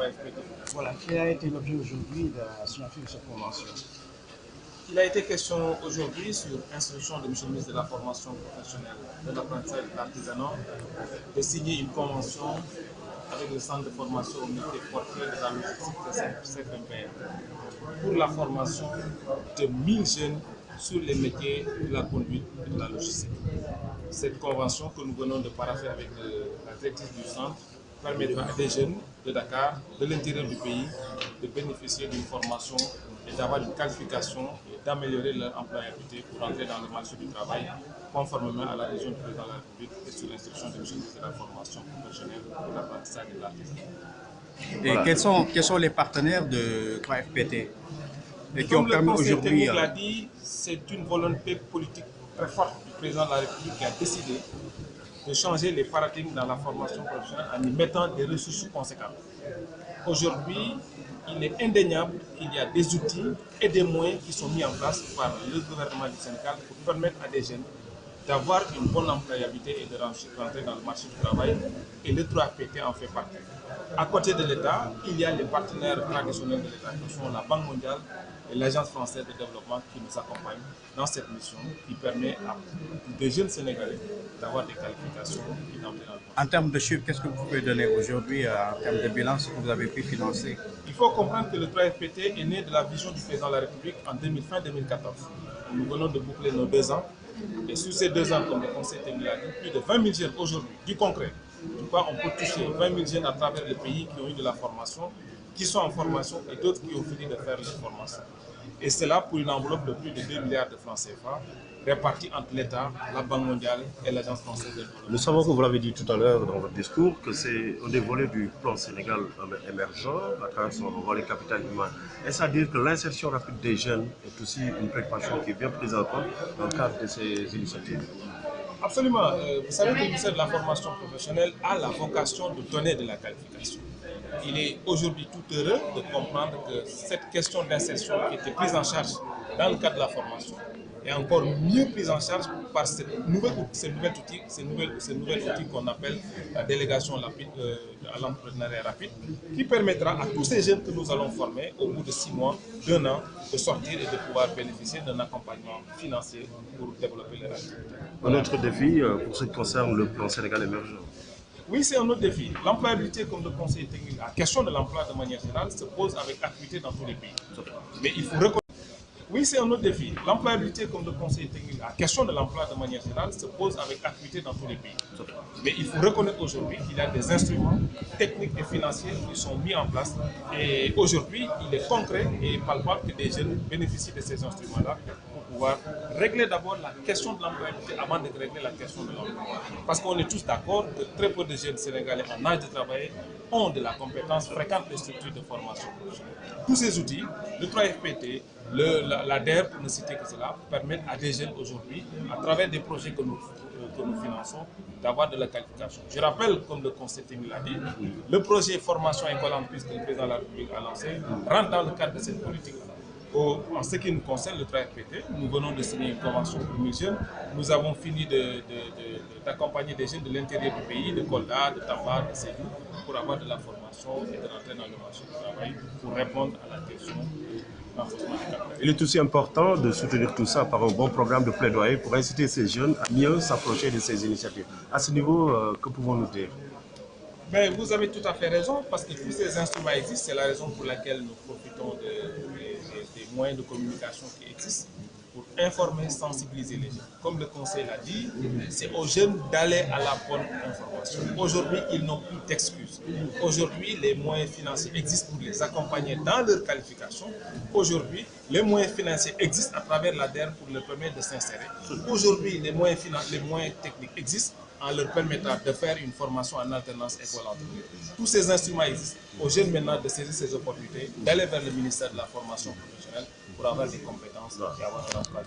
3FPT. Voilà, quel a été l'objet aujourd'hui de la signature de cette convention? Il a été question aujourd'hui, sur instruction de M. le ministre de la Formation professionnelle, de l'apprentissage et de l'artisanat, de signer une convention avec le centre de formation au métier porteur de la logistique de CFMPR pour la formation de 1000 jeunes sur les métiers de la conduite et de la logistique. Cette convention que nous venons de paraffer avec la directrice du centre permettra à des jeunes de Dakar, de l'intérieur du pays, de bénéficier d'une formation et d'avoir une qualification et d'améliorer leur employabilité pour entrer dans le marché du travail, conformément à la vision du président de la République et sous l'instruction du ministre de la Formation professionnelle, de l'apprentissage et de l'artisanat. Et voilà. Quels sont les partenaires de 3FPT et qui ont Comme le permis Conseil aujourd'hui... technique l'a dit, c'est une volonté politique très forte du président de la République qui a décidé de changer les paradigmes dans la formation professionnelle en y mettant des ressources conséquentes. Aujourd'hui, il est indéniable qu'il y a des outils et des moyens qui sont mis en place par le gouvernement du Sénégal pour permettre à des jeunes d'avoir une bonne employabilité et de rentrer dans le marché du travail, et le 3FPT en fait partie. À côté de l'État, il y a les partenaires traditionnels de l'État qui sont la Banque mondiale et l'Agence française de développement qui nous accompagnent dans cette mission qui permet à des jeunes Sénégalais d'avoir des qualifications et d'entrer dans le marché. En termes de chiffres, qu'est-ce que vous pouvez donner aujourd'hui en termes de bilan, ce que vous avez pu financer? Il faut comprendre que le 3FPT est né de la vision du président de la République en fin 2014. Nous venons de boucler nos 2 ans. Et sur ces 2 ans, comme le Conseil technique l'a dit, plus de 20 000 jeunes aujourd'hui, du concret. Du coup, on peut toucher 20 000 jeunes à travers les pays qui ont eu de la formation, qui sont en formation et d'autres qui ont fini de faire leur formation. Et cela pour une enveloppe de plus de 2 milliards de francs CFA, répartis entre l'État, la Banque mondiale et l'Agence française de développement. Nous savons que vous l'avez dit tout à l'heure dans votre discours, que c'est un des volets du plan Sénégal émergent à travers son volet capital humain. Est-ce à dire que l'insertion rapide des jeunes est aussi une préoccupation qui est bien prise en compte dans le cadre de ces initiatives? Absolument. Vous savez que le ministère de la Formation professionnelle a la vocation de donner de la qualification. Il est aujourd'hui tout heureux de comprendre que cette question d'insertion qui était prise en charge dans le cadre de la formation est encore mieux prise en charge par ces nouveaux outils qu'on appelle la délégation à l'entrepreneuriat rapide, qui permettra à tous ces jeunes que nous allons former au bout de 6 mois, d'1 an, de sortir et de pouvoir bénéficier d'un accompagnement financier pour développer leur activité. Un autre défi pour ce qui concerne le plan Sénégal émergent. Oui, c'est un autre défi. L'employabilité, comme le Conseil technique, la question de l'emploi de manière générale se pose avec acuité dans tous les pays. Mais il faut reconnaître. Oui, c'est un autre défi. L'employabilité, comme le Conseil technique, la question de l'emploi de manière générale se pose avec acuité dans tous les pays. Mais il faut reconnaître aujourd'hui qu'il y a des instruments techniques et financiers qui sont mis en place. Et aujourd'hui, il est concret et palpable que des jeunes bénéficient de ces instruments-là pour pouvoir régler d'abord la question de l'employabilité avant de régler la question de l'emploi. Parce qu'on est tous d'accord que très peu de jeunes Sénégalais en âge de travailler ont de la compétence, fréquentent les structures de formation professionnelle. Tous ces outils, le 3FPT, la DER, pour ne citer que cela, permettent à des jeunes aujourd'hui, à travers des projets que nous finançons, d'avoir de la qualification. Je rappelle, comme le Conseil technique l'a dit, le projet formation école entreprise que le président de la République a lancé rentre dans le cadre de cette politique. En ce qui nous concerne, le 3FPT, nous venons de signer une convention pour 1000 jeunes. Nous avons fini d'accompagner des jeunes de l'intérieur du pays, de Kolda, de Tamba, de Sédou, pour avoir de la formation et de rentrer dans le marché du travail pour répondre à la question du renforcement du capital. Il est aussi important de soutenir tout ça par un bon programme de plaidoyer pour inciter ces jeunes à mieux s'approcher de ces initiatives. À ce niveau, que pouvons-nous dire? Ben, vous avez tout à fait raison, parce que tous ces instruments existent. C'est la raison pour laquelle nous profitons des moyens de communication qui existent pour informer, sensibiliser les jeunes. Comme le Conseil l'a dit, c'est aux jeunes d'aller à la bonne information. Aujourd'hui, ils n'ont plus d'excuses. Aujourd'hui, les moyens financiers existent pour les accompagner dans leur qualification. Aujourd'hui, les moyens financiers existent à travers la DER pour leur permettre de s'insérer. Aujourd'hui, les moyens techniques existent en leur permettant de faire une formation en alternance école-entreprise. Tous ces instruments existent. Aux jeunes maintenant de saisir ces opportunités, d'aller vers le ministère de la Formation professionnelle pour avoir des compétences et avoir un emploi.